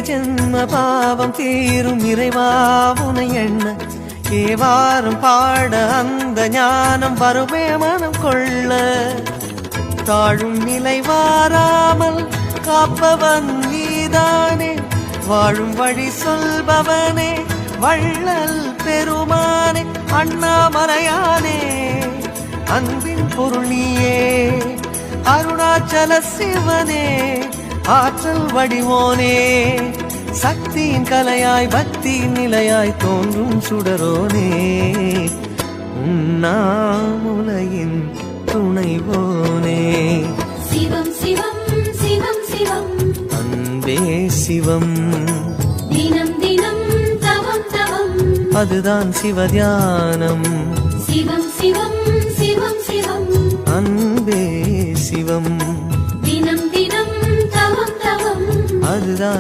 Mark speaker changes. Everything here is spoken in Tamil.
Speaker 1: ஜென்ம பாவம் தீரும் இறைவாவுனை எண்ண ஏவாரும் பாட அந்த ஞானம் வருமே மனம் கொள்ள தாழும் நிலை வாராமல் காப்பவன் நீதானே வாழும் வழி சொல்பவனே வள்ளல் பெருமானே அண்ணாமலையானே அன்பின் பொருள் நீயே அருணாச்சல சிவனே ஆற்றல் வடிவோனே சக்தியின் கலையாய் பக்தியின் நிலையாய் தோன்றும் சுடரோனே உண்ணாமுலையின் துணைவோனே
Speaker 2: சிவம் சிவம் சிவம் சிவம்
Speaker 1: அன்பே சிவம்
Speaker 2: தினம் தினம் தவம் தவம்
Speaker 1: அதுதான் சிவதியானம்
Speaker 2: சிவம் சிவம் சிவம் சிவம்
Speaker 1: அன்பே சிவம்
Speaker 2: தினம் தினம் தவம் தவம்
Speaker 1: அதுதான்